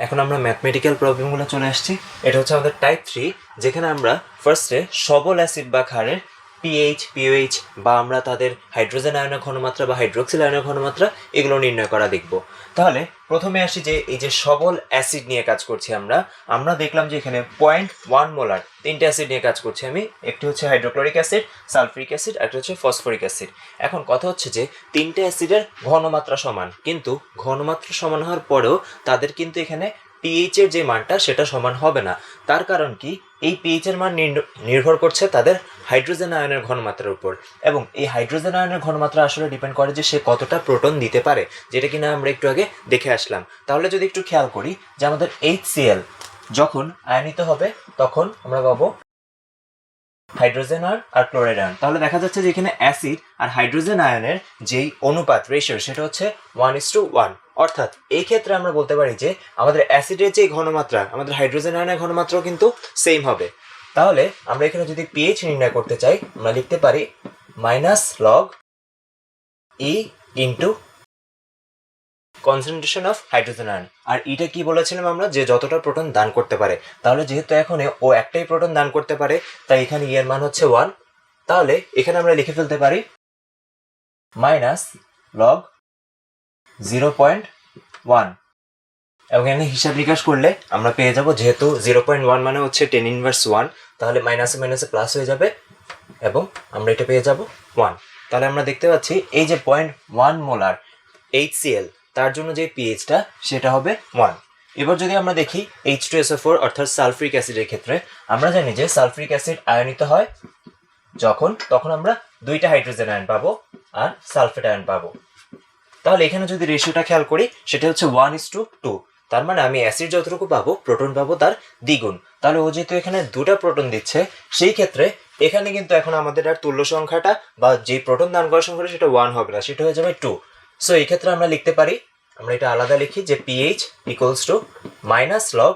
এখন আমরা ম্যাথমেটিক্যাল প্রবলেমগুলো চলে আসছি। এটা হচ্ছে আমাদের টাইপ 3, যেখানে আমরা ফার্স্টে সবল অ্যাসিড বা ক্ষারের পিএইচ, পিওএইচ বা আমরা তাদের হাইড্রোজেন আয়নের ঘনমাত্রা বা হাইড্রোক্সিল আয়নের ঘনমাত্রা এগুলো নির্ণয় করা দেখব। তাহলে প্রথমে আসি যে এই যে সবল অ্যাসিড নিয়ে কাজ করছি আমরা দেখলাম যে এখানে 0.1 মোলার তিনটে অ্যাসিড নিয়ে কাজ করছি আমি। একটি হচ্ছে হাইড্রোক্লোরিক অ্যাসিড, সালফিউরিক অ্যাসিড, একটা হচ্ছে ফসফরিক অ্যাসিড। এখন কথা হচ্ছে যে তিনটে অ্যাসিডের ঘনমাত্রা সমান, কিন্তু ঘনমাত্রা সমান হওয়ার পরেও তাদের কিন্তু এখানে পিএইচ এর যে মানটা সেটা সমান হবে না। তার কারণ কি, এই পিএইচ এর মান নির্ভর করছে তাদের হাইড্রোজেন আয়নের ঘনমাত্রার উপর, এবং এই হাইড্রোজেন আয়নের ঘনমাত্রা আসলে ডিপেন্ড করে যে সে কতটা প্রোটন দিতে পারে, যেটা কিনা আমরা একটু আগে দেখে আসলাম। তাহলে যদি একটু খেয়াল করি যে আমাদের HCl যখন আয়নিত হবে তখন আমরা পাবো হাইড্রোজেন আর ক্লোরাইড আয়ন। তাহলে দেখা যাচ্ছে যে এখানে অ্যাসিড আর হাইড্রোজেন আয়নের যেই অনুপাত রেশিও সেটা হচ্ছে 1:1। অর্থাৎ এই ক্ষেত্রে আমরা বলতে পারি যে আমাদের অ্যাসিডের যে ঘনমাত্রা আমাদের হাইড্রোজেন আয়নের ঘনমাত্রাও কিন্তু সেম হবে। তাহলে আমরা এখানে যদি পিএইচ নির্ণয় করতে চাই আমরা লিখতে পারি -log E into concentration of hydrogen ion. আর এটা কি বলেছিলাম আমরা, যে যতটা প্রোটন দান করতে পারে। তাহলে যেহেতু এখন ও একটাই প্রোটন দান করতে পারে, তাই এখানে এর মান হচ্ছে 1। তাহলে এখানে আমরা লিখে ফেলতে পারি -log 0.1, এবং এখানে হিসাব নিকাশ করলে আমরা পেয়ে যাব, যেহেতু 0.1 মানে হচ্ছে 10⁻1, তাহলে মাইনাসে মাইনাসে প্লাস হয়ে যাবে এবং আমরা এটা পেয়ে যাব 1। তাহলে আমরা দেখতে পাচ্ছি এই যে 0.1 মোলার HCl তার জন্য যে পিএইচটা সেটা হবে 1। এবার যদি আমরা দেখি H2SO4 অর্থাৎ সালফিউরিক অ্যাসিডের ক্ষেত্রে, আমরা জানি যে সালফিউরিক অ্যাসিড আয়নিত হয় তখন আমরা দুইটা হাইড্রোজেন আয়ন পাবো আর সালফেট আয়ন পাবো। তাহলে এখানে যদি রেশিওটা খেয়াল করি সেটা হচ্ছে 1:2। তার মানে আমি অ্যাসিড যতটুকু পাবো প্রোটন পাবো তার দ্বিগুণ। তাহলে ও যেহেতু এখানে দুটা প্রোটন দিচ্ছে, সেই ক্ষেত্রে এখানে কিন্তু এখন আমাদের আর তুল্য সংখ্যাটা বা যে প্রোটন দান করার সংখ্যাটা সেটা 1 হবে না, সেটা হয়ে যাবে 2। সো এই ক্ষেত্রে আমরা লিখতে পারি, আমরা এটা আলাদা লিখি যে pH equals to -log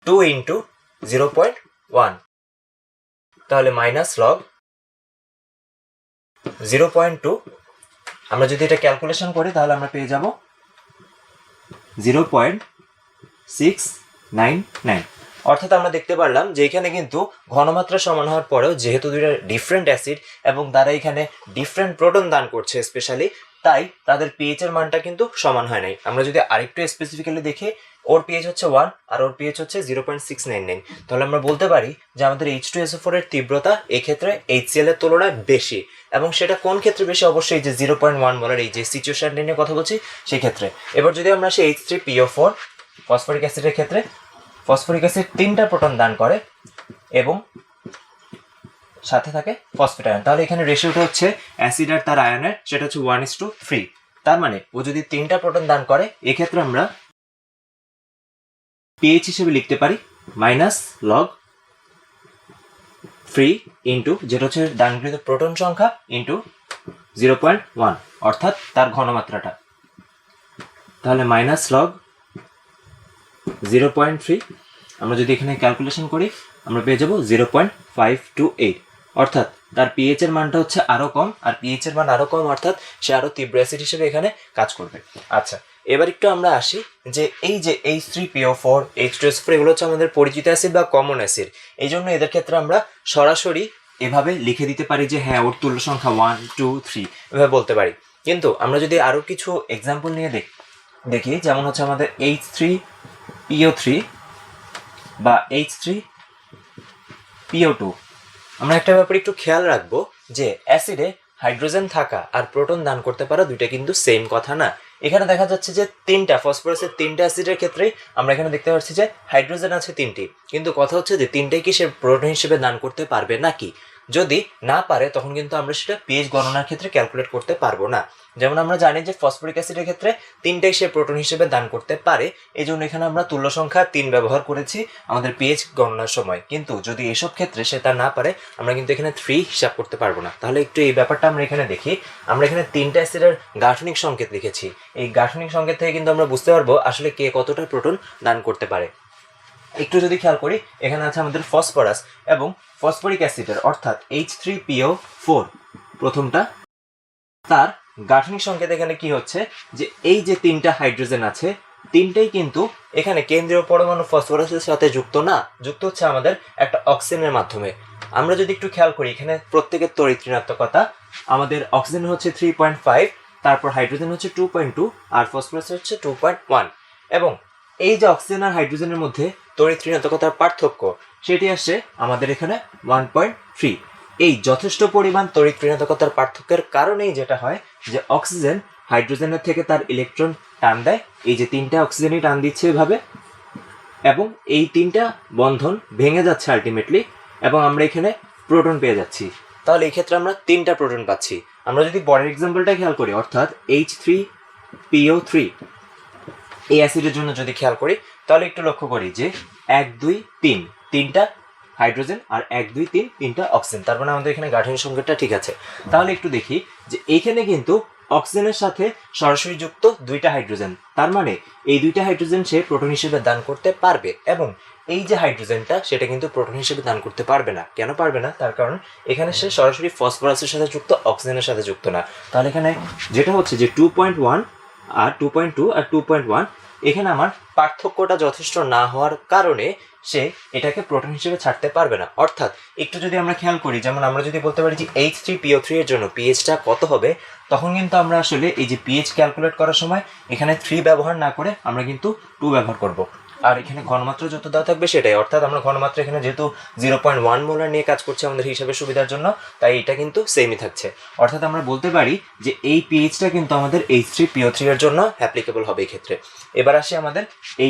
2 into 0.1। তাহলে -log 0.2, আমরা যদি এটা ক্যালকুলেশন করি তাহলে আমরা পেয়ে যাব 0.699। অর্থাৎ আমরা দেখতে পারলাম যে এখানে কিন্তু ঘনমাত্রা সমান হওয়ার পরেও যেহেতু দুইটা ডিফারেন্ট অ্যাসিড এবং তারা এখানে ডিফারেন্ট প্রোটন দান করছে স্পেশালি, তাই তাদের পিএইচ এর মানটা কিন্তু সমান হয় নাই। আমরা যদি আরেকটু স্পেসিফিক্যালি দেখি, ওর পিএইচ হচ্ছে 1 আর ওর পিএইচ হচ্ছে 0.699। তাহলে আমরা বলতে পারি যে আমাদের H2SO4 এর তীব্রতা এক্ষেত্রে HCl এর তুলনায় বেশি, এবং সেটা কোন ক্ষেত্রে বেশি, অবশ্যই যে 0.1 মোলার এই যে সিচুয়েশন নিয়ে কথা বলছি সেই ক্ষেত্রে। এবার যদি আমরা সেই H3PO4 ফসফরিক অ্যাসিডের ক্ষেত্রে, ফসফরিক অ্যাসিড 3টা প্রোটন দান করে এবং সাথে থাকে ফসফেট আয়ন। তাহলে এখানে রেশিওটা হচ্ছে অ্যাসিড আর তার আয়নের, সেটা হচ্ছে 1:3। তার মানে ও যদি 3টা প্রোটন দান করে, এক্ষেত্রে আমরা পিএইচ হিসেবে লিখতে পারি -log 3 ইন্টু, যেটা হচ্ছে দানকৃত প্রোটন সংখ্যা, ইন্টু 0.1 অর্থাৎ তার ঘনমাত্রাটা। তাহলে -log 0.3, আমরা যদি এখানে ক্যালকুলেশন করি আমরা পেয়ে যাব 0.528। অর্থাৎ তার পিএইচ এর মানটা হচ্ছে আরো কম, আর পিএইচ এর মান আরো কম অর্থাৎ সে আরো তীব্র অ্যাসিড হিসেবে এখানে কাজ করবে। আচ্ছা, এবার একটু আমরা আসি যে এই যে H3PO4, H2SO4 এগুলো হচ্ছে আমাদের পরিচিত অ্যাসিড বা কমন অ্যাসিড। এই জন্য এদের ক্ষেত্রে আমরা সরাসরি এভাবে লিখে দিতে পারি যে হ্যাঁ ওর তুল্য সংখ্যা 1, 2, 3 এভাবে বলতে পারি। কিন্তু আমরা যদি আরো কিছু এক্সাম্পল নিয়ে দেখি, যেমন হচ্ছে আমাদের H3PO3 বা H3PO2, আমরা একটা ব্যাপারে একটু খেয়াল রাখবো যে অ্যাসিডে হাইড্রোজেন থাকা আর প্রোটন দান করতে পারা দুইটা কিন্তু সেম কথা না। এখানে দেখা যাচ্ছে যে ফসফরাসের 3টা অ্যাসিডের ক্ষেত্রেই আমরা এখানে দেখতে পাচ্ছি যে হাইড্রোজেন আছে 3টি, কিন্তু কথা হচ্ছে যে 3টাই কি সে প্রোটন হিসেবে দান করতে পারবে নাকি। যদি না পারে তখন কিন্তু আমরা সেটা পিএইচ গণনার ক্ষেত্রে ক্যালকুলেট করতে পারবো না। যেমন আমরা জানি যে ফসফরিক অ্যাসিডের ক্ষেত্রে 3টাই সে প্রোটন হিসেবে দান করতে পারে, এই জন্য এখানে আমরা তুল্য সংখ্যা 3 ব্যবহার করেছি আমাদের পিএইচ গণনার সময়। কিন্তু যদি এসব ক্ষেত্রে সে তা না পারে, আমরা কিন্তু এখানে 3 হিসাব করতে পারবো না। তাহলে একটু এই ব্যাপারটা আমরা এখানে দেখি। আমরা এখানে 3টা অ্যাসিডের গাঠনিক সংকেত লিখেছি। এই গাঠনিক সংকেত থেকে কিন্তু আমরা বুঝতে পারবো আসলে কে কতটা প্রোটন দান করতে পারে। একটু যদি খেয়াল করি, এখানে আছে আমাদের ফসফরাস এবং ফসফরিক অ্যাসিডের অর্থাৎ H3PO4 প্রথমটা, তার গাঠনিক সংকেত এখানে কি হচ্ছে যে এই যে 3টা হাইড্রোজেন আছে তিনটেই কিন্তু এখানে কেন্দ্রীয় পরমাণু ফসফরাসের সাথে যুক্ত না, যুক্ত হচ্ছে আমাদের একটা অক্সিজেনের মাধ্যমে। আমরা যদি একটু খেয়াল করি এখানে প্রত্যেকের তড়িৎ ঋণাত্মকতা, আমাদের অক্সিজেন হচ্ছে 3.5, তারপর হাইড্রোজেন হচ্ছে 2.2 আর ফসফরাস হচ্ছে 2.1। এবং এই যে অক্সিজেন আর হাইড্রোজেনের মধ্যে তড়িৎ ঋণাত্মকতার পার্থক্য সেটি আসছে আমাদের এখানে 1.3। এই যথেষ্ট পরিমাণ তড়িৎ ঋণাত্মকতার পার্থক্যের কারণেই যেটা হয় যে অক্সিজেন হাইড্রোজেনের থেকে তার ইলেকট্রন টান দেয়, এই যে তিনটা অক্সিজেনই টান দিচ্ছে এভাবে, এবং এই তিনটা বন্ধন ভেঙে যাচ্ছে আলটিমেটলি, এবং আমরা এখানে প্রোটন পেয়ে যাচ্ছি। তাহলে এই ক্ষেত্রে আমরা তিনটা প্রোটন পাচ্ছি। আমরা যদি পরের এক্সাম্পলটা খেয়াল করি, অর্থাৎ H3PO3 এই অ্যাসিডের জন্য যদি খেয়াল করি, তাহলে একটু লক্ষ্য করি যে 1 2 3 তিনটা হাইড্রোজেন আর 1 2 3 তিনটা অক্সিজেন, তার মানে আমাদের এখানে গাঠনিক সংকেতটা ঠিক আছে। তাহলে একটু দেখি যে এইখানে কিন্তু অক্সিজেনের সাথে সরাসরি যুক্ত দুইটা হাইড্রোজেন, তার মানে এই দুইটা হাইড্রোজেন সে প্রোটন হিসেবে দান করতে পারবে, এবং এই যে হাইড্রোজেনটা সেটা কিন্তু প্রোটন হিসেবে দান করতে পারবে না। কেন পারবে না? তার কারণ এখানে সে সরাসরি ফসফরাসের সাথে যুক্ত, অক্সিজেনের সাথে যুক্ত না। তাহলে এখানে যেটা হচ্ছে যে 2.1 আর 2.2 আর 2.1, এখানে আমার পার্থক্যটা যথেষ্ট না হওয়ার কারণে সে এটাকে প্রোটন হিসেবে ছাড়তে পারবে না। অর্থাৎ একটু যদি আমরা খেয়াল করি, যেমন আমরা যদি বলতে পারি যে H3PO3 এর জন্য পিএইচটা কত হবে, তখন কিন্তু আমরা আসলে এই যে পিএইচ ক্যালকুলেট করার সময় এখানে 3 ব্যবহার না করে আমরা কিন্তু 2 ব্যবহার করব। আর এখানে ঘনমাত্রা যত দেওয়া থাকবে সেটাই, অর্থাৎ আমরা ঘনমাত্রা এখানে যেহেতু 0.1 মোলার নিয়ে কাজ করছি আমাদের হিসাবের সুবিধার জন্য, তাই এটা কিন্তু সেমই থাকছে। অর্থাৎ আমরা বলতে পারি যে এই পিএইচটা কিন্তু আমাদের H3PO3 এর জন্য অ্যাপ্লিকেবল হবে এই ক্ষেত্রে। এবার আসি আমাদের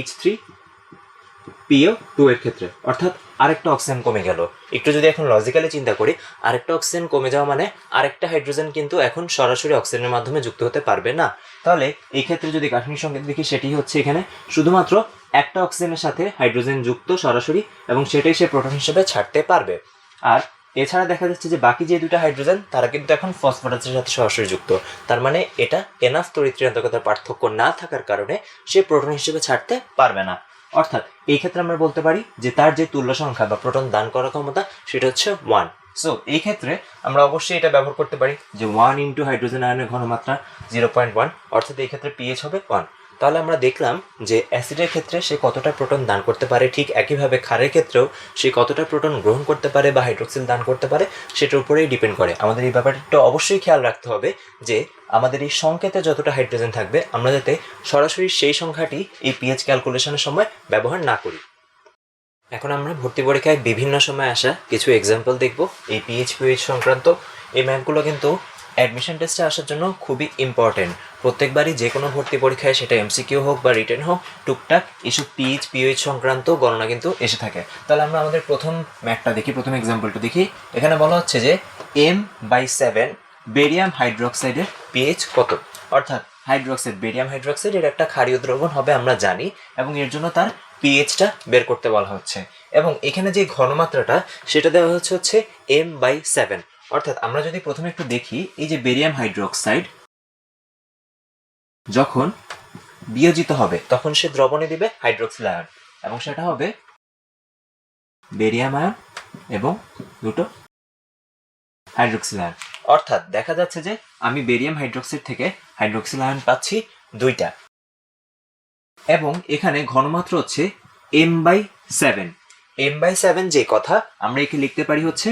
H3PO2 এর ক্ষেত্রে, অর্থাৎ আরেকটা অক্সিজেন কমে গেল। একটু যদি এখন লজিক্যালি চিন্তা করি, আরেকটা অক্সিজেন কমে যাওয়া মানে আরেকটা হাইড্রোজেন কিন্তু এখন সরাসরি অক্সিজেনের মাধ্যমে যুক্ত হতে পারবে না। তাহলে এই ক্ষেত্রে যদি গাঠনিক সংকেত দেখি, সেটি হচ্ছে এখানে শুধুমাত্র একটা অক্সিজেনের সাথে হাইড্রোজেন যুক্ত সরাসরি, এবং সেটাই সে প্রোটন হিসেবে ছাড়তে পারবে। আর এছাড়া দেখা যাচ্ছে যে বাকি যে দুটা হাইড্রোজেন তারা কিন্তু এখন ফসফরাসের সাথে সরাসরি যুক্ত, তার মানে এটা এনাফ তড়িৎ ঋণাত্মকতার পার্থক্য না থাকার কারণে সে প্রোটন হিসেবে ছাড়তে পারবে না। অর্থাৎ এই ক্ষেত্রে আমরা বলতে পারি যে তার যে তুল্য সংখ্যা বা প্রোটন দান করার ক্ষমতা সেটা হচ্ছে 1। সো এই ক্ষেত্রে আমরা অবশ্যই এটা ব্যবহার করতে পারি যে 1 ইন্টু হাইড্রোজেন আয়নের ঘনমাত্রা 0.1, অর্থাৎ এই ক্ষেত্রে পিএইচ হবে 1। তাহলে আমরা দেখলাম যে অ্যাসিডের ক্ষেত্রে সে কতটা প্রোটন দান করতে পারে, ঠিক একইভাবে ক্ষারের ক্ষেত্রেও সে কতটা প্রোটন গ্রহণ করতে পারে বা হাইড্রোক্সিল দান করতে পারে সেটার উপরেই ডিপেন্ড করে। আমাদের এই ব্যাপারটা অবশ্যই খেয়াল রাখতে হবে যে আমাদের এই সংকেতে যতটা হাইড্রোজেন থাকবে আমরা যাতে সরাসরি সেই সংখ্যাটি এই পিএইচ ক্যালকুলেশনের সময় ব্যবহার না করি। এখন আমরা ভর্তি পরীক্ষায় বিভিন্ন সময় আসা কিছু এক্সাম্পল দেখব এই পিএইচ সংক্রান্ত। এই ম্যাথগুলো কিন্তু অ্যাডমিশন টেস্টে আসার জন্য খুবই ইম্পর্টেন্ট। প্রত্যেকবারই যে কোনো ভর্তি পরীক্ষায়, সেটা এমসিকিউ হোক বা রিটেন হোক, টুকটাক এসব পিএইচ সংক্রান্ত গণনা কিন্তু এসে থাকে। তাহলে আমরা আমাদের প্রথম ম্যাথটা দেখি, প্রথম এক্সাম্পলটা দেখি। এখানে বলা হচ্ছে যে M/7 বেরিয়াম হাইড্রোক্সাইডের পিএইচ কত। অর্থাৎ হাইড্রোক্সাইড, বেরিয়াম হাইড্রোক্সাইড এর একটা ক্ষারীয় দ্রবণ হবে আমরা জানি, এবং এর জন্য তার পিএইচটা বের করতে বলা হচ্ছে। এবং এখানে যে ঘনমাত্রাটা সেটা দেওয়া হচ্ছে M/7। অর্থাৎ আমরা যদি প্রথমে একটু দেখি, এই যে বেরিয়াম হাইড্রোক্সাইড যখন বিয়োজিত হবে তখন সে দ্রবণে দিবে হাইড্রোক্সিল আয়ন, এবং সেটা হবে বেরিয়াম আয়ন এবং দুটো হাইড্রোক্সিল আয়ন। অর্থাৎ দেখা যাচ্ছে যে আমি বেরিয়াম হাইড্রোক্সাইড থেকে হাইড্রোক্সিল আয়ন পাচ্ছি দুইটা, এবং এখানে ঘনমাত্রা হচ্ছে M/7। M/7 যে কথা আমরা একে লিখতে পারি হচ্ছে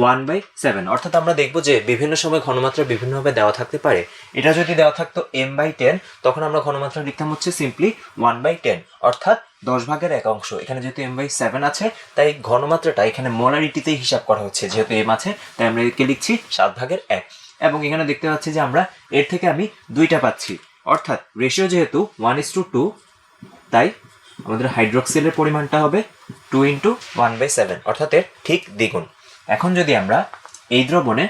1/7। অর্থাৎ আমরা দেখব যে বিভিন্ন সময় ঘনমাত্রা বিভিন্নভাবে দেওয়া থাকতে পারে। এটা যদি দেওয়া থাকতো M/10, তখন আমরা ঘনমাত্রা লিখতাম হচ্ছে সিম্পলি 1/10, অর্থাৎ 10/1 এখানে যেহেতু M/7 আছে তাই ঘনমাত্রাটা এখানে মোলারিটিতেই হিসাব করা হচ্ছে, যেহেতু M আছে তাই আমরা একে লিখছি 7/1। এবং এখানে দেখতে পাচ্ছি যে আমরা এর থেকে আমি দুইটা পাচ্ছি, অর্থাৎ রেশিও যেহেতু 1:2, তাই আমাদের হাইড্রোক্সিলের পরিমাণটা হবে 2 × 1/7, অর্থাৎ এর ঠিক দ্বিগুণ। এখন যদি আমরা এই দ্রবণে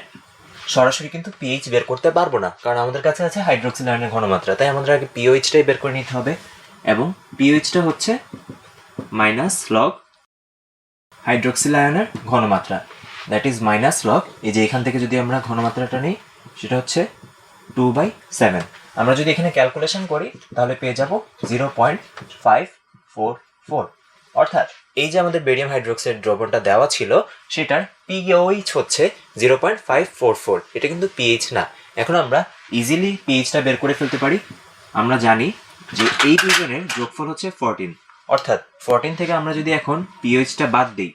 সরাসরি কিন্তু পিএইচ বের করতে পারবো না, কারণ আমাদের কাছে আছে হাইড্রোক্সিল আয়নের ঘনমাত্রা, তাই আমাদের আগে পিওএইচটাই বের করে নিতে হবে। এবং পিওএইচটা হচ্ছে -log হাইড্রোক্সিল আয়নের ঘনমাত্রা, দ্যাট ইজ -log, এই যে এখান থেকে যদি আমরা ঘনমাত্রাটা নিই সেটা হচ্ছে 2/7। আমরা যদি এখানে ক্যালকুলেশন করি তাহলে পেয়ে যাব 0.544। অর্থাৎ এই যে আমাদের বেরিয়াম হাইড্রোক্সাইড দ্রবণটা দেওয়া ছিল সেটার পিওএইচ হচ্ছে 0.544, এটা কিন্তু পিএইচ না। এখন আমরা ইজিলি পিএইচটা বের করে ফেলতে পারি। আমরা জানি যে এই দুজনের যোগফল হচ্ছে 14, অর্থাৎ 14 থেকে আমরা যদি এখন পিএইচটা বাদ দিই,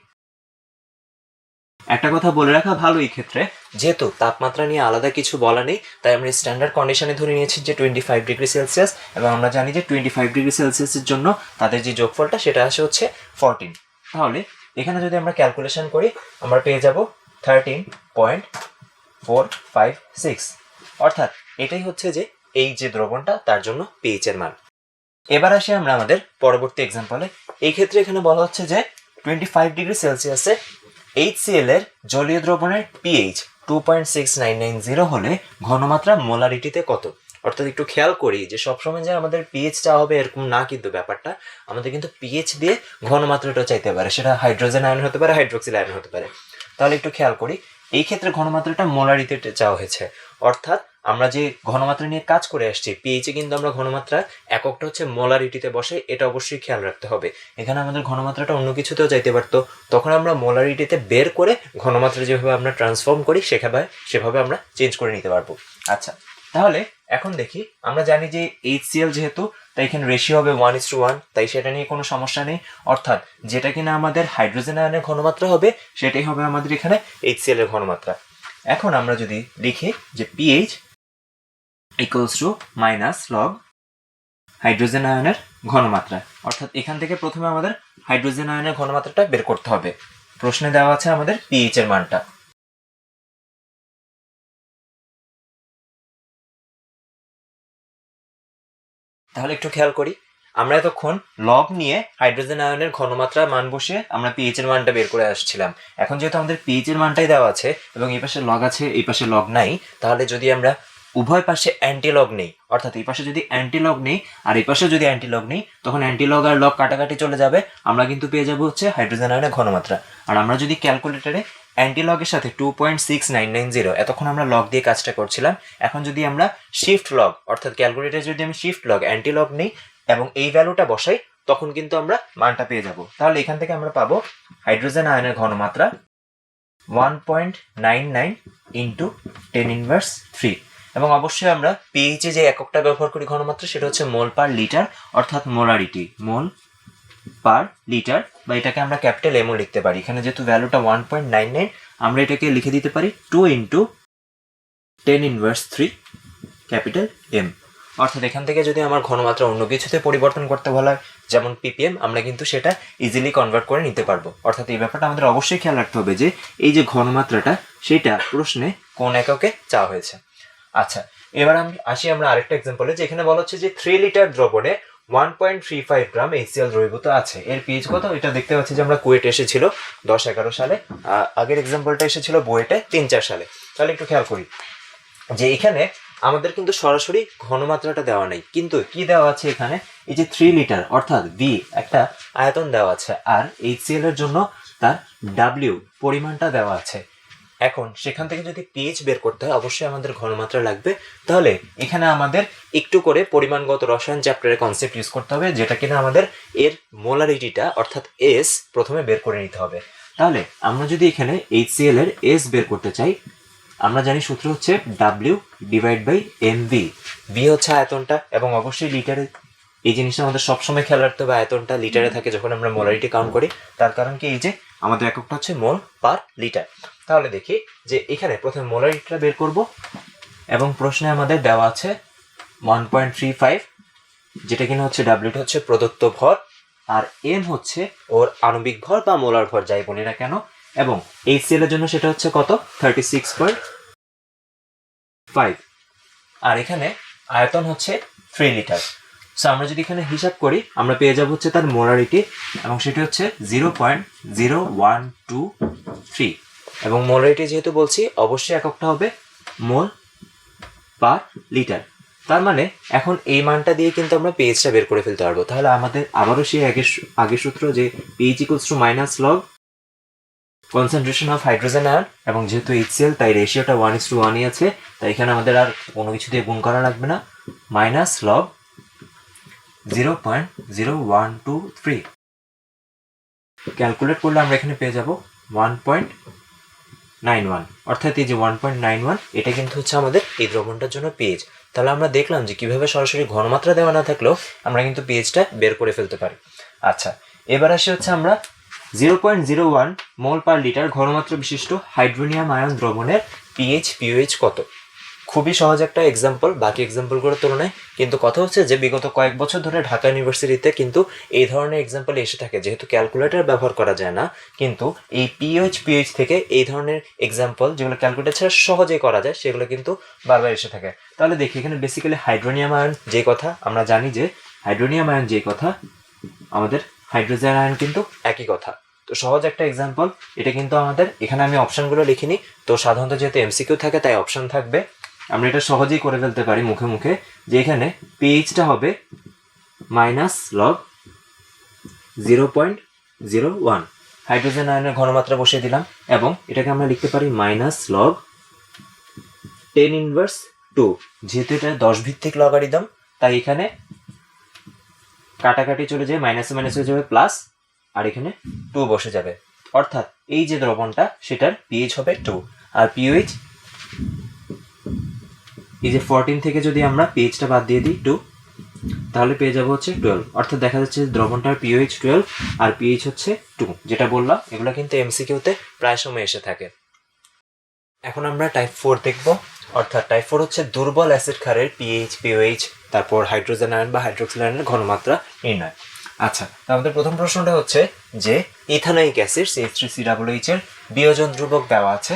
একটা কথা বলে রাখা ভালো এই ক্ষেত্রে, যেহেতু তাপমাত্রা নিয়ে আলাদা কিছু বলা নেই, তাই আমরা স্ট্যান্ডার্ড কন্ডিশনে ধরে নিয়েছি যে 25°C, এবং আমরা জানি যে 25°C জন্য তাদের যে যোগফলটা সেটা আসে হচ্ছে 14। তাহলে এখানে যদি আমরা ক্যালকুলেশন করি আমরা পেয়ে যাব 13.456, অর্থাৎ এটাই হচ্ছে যে এই যে দ্রবণটা তার জন্য পিএইচ এর মান। এবার আসি আমরা আমাদের পরবর্তী এক্সাম্পলে। এই ক্ষেত্রে এখানে বলা হচ্ছে যে 25°C HCl এর জলীয় দ্রবণের পিএইচ 2.6990 হলে ঘনমাত্রা মোলারিটিতে কত। অর্থাৎ একটু খেয়াল করি যে সবসময় যে আমাদের পিএইচ চাওয়া হবে এরকম না, কিন্তু ব্যাপারটা আমাদের কিন্তু পিএইচ দিয়ে ঘনমাত্রাটা চাইতে পারে, সেটা হাইড্রোজেন আয়ন হতে পারে, হাইড্রোক্সিল আয়ন হতে পারে। তাহলে একটু খেয়াল করি, এই ক্ষেত্রে ঘনমাত্রাটা মোলারিটিতে চাওয়া হয়েছে, অর্থাৎ আমরা যে ঘনমাত্রা নিয়ে কাজ করে আসছি পিএইচে কিন্তু আমরা ঘনমাত্রা এককটা হচ্ছে মোলারিটিতে বসে, এটা অবশ্যই খেয়াল রাখতে হবে। এখানে আমাদের ঘনমাত্রাটা অন্য কিছুতেও চাইতে পারতো, তখন আমরা মোলারিটিতে বের করে ঘনমাত্রা যেভাবে আমরা ট্রান্সফর্ম করি সেভাবে আমরা চেঞ্জ করে নিতে পারবো। আচ্ছা, তাহলে এখন দেখি, আমরা জানি যে HCl যেহেতু, তাই এখানে রেশিও হবে 1:1, তাই সেটা নিয়ে কোনো সমস্যা নেই। অর্থাৎ যেটা কিনা আমাদের হাইড্রোজেন আয়নের ঘনমাত্রা হবে সেটাই হবে আমাদের এখানে HCl এর ঘনমাত্রা। এখন আমরা যদি লিখি যে pH equals to minus log hydrogen আয়নের ঘনমাত্রা, অর্থাৎ এখান থেকে প্রথমে আমাদের হাইড্রোজেন আয়নের ঘনমাত্রাটা বের করতে হবে। প্রশ্নে দেওয়া আছে আমাদের পিএইচ এর মানটা। তাহলে একটু খেয়াল করি, আমরা এতক্ষণ লগ নিয়ে হাইড্রোজেন আয়নের ঘনমাত্রা মান বসিয়ে আমরা পিএইচ এর মানটা বের করে আসছিলাম। এখন যেহেতু আমাদের পিএইচ এর মানটাই দেওয়া আছে এবং এই পাশে লগ আছে এই পাশে লগ নাই, তাহলে যদি আমরা উভয় পাশে অ্যান্টিলগ নেই, অর্থাৎ এই পাশে যদি অ্যান্টিলগ নেই আর এই পাশে যদি অ্যান্টিলগ নেই, তখন অ্যান্টিলগ আর লগ কাটাকাটি চলে যাবে, আমরা কিন্তু পেয়ে যাবো হচ্ছে হাইড্রোজেন আয়নের ঘনমাত্রা। আর আমরা যদি ক্যালকুলেটরে অ্যান্টিলগের সাথে 2.6990, এতক্ষণ আমরা লগ দিয়ে কাজটা করছিলাম, এখন যদি আমরা শিফট লগ, অর্থাৎ ক্যালকুলেটরে যদি আমি শিফট লগ অ্যান্টিলগ নেই এবং এই ভ্যালুটা বসাই, তখন কিন্তু আমরা মানটা পেয়ে যাব। তাহলে এখান থেকে আমরা পাবো হাইড্রোজেন আয়নের ঘনমাত্রা 1.99 ইন্টু 10⁻³ এবং অবশ্যই আমরা পিএইচে যে এককটা ব্যবহার করি ঘনমাত্রা সেটা হচ্ছে মোল পার লিটার, অর্থাৎ মোলারিটি, মোল পার লিটার, বা এটাকে আমরা ক্যাপিটাল এমও লিখতে পারি। এখানে যেহেতু ভ্যালুটা 1.99, আমরা এটাকে লিখে দিতে পারি 2 ইন্টু 10⁻³ ক্যাপিটাল এম। অর্থাৎ এখান থেকে যদি আমার ঘনমাত্রা অন্য কিছুতে পরিবর্তন করতে বলা হয়, যেমন পিপিএম, আমরা কিন্তু সেটা ইজিলি কনভার্ট করে নিতে পারবো। অর্থাৎ এই ব্যাপারটা আমাদের অবশ্যই খেয়াল রাখতে হবে যে এই যে ঘনমাত্রাটা সেটা প্রশ্নে কোন এককে চাওয়া হয়েছে। আচ্ছা, এবার আমরা আরেকটা এক্সাম্পলে, যেখানে বলা হচ্ছে যে 3 লিটার দ্রবণে 1.35 গ্রাম HCl দ্রবীভূত আছে, এর পিএইচ কত। এটা দেখতে পাচ্ছি যে আমরা কুয়েটে এসেছিল 10-11 সালে, আগের এক্সাম্পলটা এসেছিল বুয়েটে 3-4 সালে। তাহলে একটু খেয়াল করি যে এখানে আমাদের কিন্তু সরাসরি ঘনমাত্রাটা দেওয়া নেই, কিন্তু কি দেওয়া আছে এখানে, এই যে 3 লিটার অর্থাৎ ভি একটা আয়তন দেওয়া আছে, আর HCl এর জন্য তার ডাব্লিউ পরিমাণটা দেওয়া আছে। এখন সেখান থেকে যদি পিএইচ বের করতে হয় অবশ্যই আমাদের ঘনমাত্রা লাগবে। তাহলে এখানে আমাদের একটু করে পরিমাণগত রসায়ন চ্যাপ্টারের কনসেপ্ট ইউজ করতে হবে, যেটা কিনা আমাদের এর মোলারিটিটা অর্থাৎ এস প্রথমে বের করে নিতে হবে। তাহলে আমরা যদি এখানে HCl এর এস বের করতে চাই, আমরা জানি সূত্র হচ্ছে W/mv। ভি হচ্ছে আয়তনটা এবং অবশ্যই লিটারে, এই জিনিসটা আমাদের সবসময় খেয়াল রাখতে হবে, আয়তনটা লিটারে থাকে যখন আমরা মোলারিটি কাউন্ট করি। তার কারণ কি, এই যে আমাদের এককটা হচ্ছে মোল পার লিটার। তাহলে দেখি যে এখানে প্রথমে মোলারিটিটা বের করব এবং প্রশ্নে আমাদের দেওয়া আছে 1.35, যেটা কিনা হচ্ছে ডাব্লিউটা হচ্ছে প্রদত্ত ভর আর এম হচ্ছে ওর আণবিক ভর বা মোলার ভর, যাই বলি না কেন, এবং HCl এর জন্য সেটা হচ্ছে কত 36.5, আর এখানে আয়তন হচ্ছে 3 লিটার। সো আমরা যদি এখানে হিসাব করি আমরা পেয়ে যাব হচ্ছে তার মোলারিটি, এবং সেটি হচ্ছে 0.0123, এবং মোলারিটি যেহেতু বলছি অবশ্যই এককটা হবে মোল পার লিটার। তার মানে এখন এই মানটা দিয়ে কিন্তু আমরা পিএইচটা বের করে ফেলতে পারবো। তাহলে আমাদের আবারও সেই আগের সূত্র, যে pH equals to minus log concentration of hydrogen ion, এবং যেহেতু HCl তাই রেশিওটা 1:1ই আছে, তাই এখানে আমাদের আর কোনো কিছু দিয়ে গুণ করা লাগবে না, মাইনাস লগ 0.0123। ক্যালকুলেট করলে আমরা এখানে পেয়ে যাব 1.91, অর্থাৎ এই যে 1.91 এটা কিন্তু হচ্ছে আমাদের এই দ্রবণটার জন্য পিএইচ। তাহলে আমরা দেখলাম যে কিভাবে সরাসরি ঘনমাত্রা দেওয়া না থাকলেও আমরা কিন্তু পিএইচটা বের করে ফেলতে পারি। আচ্ছা, এবার আসি হচ্ছে আমরা 0.01 মোল পার লিটার ঘনমাত্রা বিশিষ্ট হাইড্রোনিয়াম আয়ন দ্রবণের পিএইচ কত। খুবই সহজ একটা এক্সাম্পল বাকি এক্সাম্পলগুলোর তুলনায়, কিন্তু কথা হচ্ছে যে বিগত কয়েক বছর ধরে ঢাকা ইউনিভার্সিটিতে কিন্তু এই ধরনের এক্সাম্পল এসে থাকে, যেহেতু ক্যালকুলেটর ব্যবহার করা যায় না, কিন্তু এই পিএইচ থেকে এই ধরনের এক্সাম্পল যেগুলো ক্যালকুলেটর ছাড়া সহজেই করা যায় সেগুলো কিন্তু বারবার এসে থাকে। তাহলে দেখি এখানে বেসিক্যালি হাইড্রোনিয়াম আয়ন যে কথা আমরা জানি, যে হাইড্রোনিয়াম আয়ন যে কথা আমাদের হাইড্রোজেন আয়ন কিন্তু একই কথা। তো সহজ একটা এক্সাম্পল, এটা কিন্তু আমাদের এখানে আমি অপশনগুলো লিখিনি, তো সাধারণত যেহেতু এমসিকিউ থাকে তাই অপশন থাকবে। আমরা এটা সহজেই করে ফেলতে পারি মুখে মুখে, যে এখানে পিএইচটা হবে -log 0.01, হাইড্রোজেন আয়নের ঘনমাত্রা বসিয়ে দিলাম, এবং এটাকে আমরা লিখতে পারি -log 10⁻²। যেহেতু এটা 10 ভিত্তিক লগারিদম তাই এখানে কাটাকাটি চলে যায়, মাইনাসে মাইনাস হয়ে যাবে প্লাস, আর এখানে 2 বসে যাবে, অর্থাৎ এই যে দ্রবণটা সেটার পিএইচ হবে 2, আর পিএইচ এই যে 14 থেকে যদি আমরা পিএইচটা বাদ দিয়ে দিই 2, তাহলে পেয়ে যাবো হচ্ছে 12, অর্থাৎ দেখা যাচ্ছে দ্রবণটার পিএইচ 12 আর পিএইচ হচ্ছে 2, যেটা বললাম এগুলো কিন্তু এমসিকিউতে প্রায় সময় এসে থাকে। এখন আমরা টাইপ 4 দেখব, অর্থাৎ টাইপ 4 হচ্ছে দুর্বল অ্যাসিড ক্ষারের পিএইচ, তারপর হাইড্রোজেন আয়ন বা হাইড্রোক্সিল আয়নের ঘনমাত্রা নির্ণয়। আচ্ছা, তো আমাদের প্রথম প্রশ্নটা হচ্ছে যে ইথানোয়িক অ্যাসিড CH3COOH এর বিয়োজন ধ্রুবক দেওয়া আছে,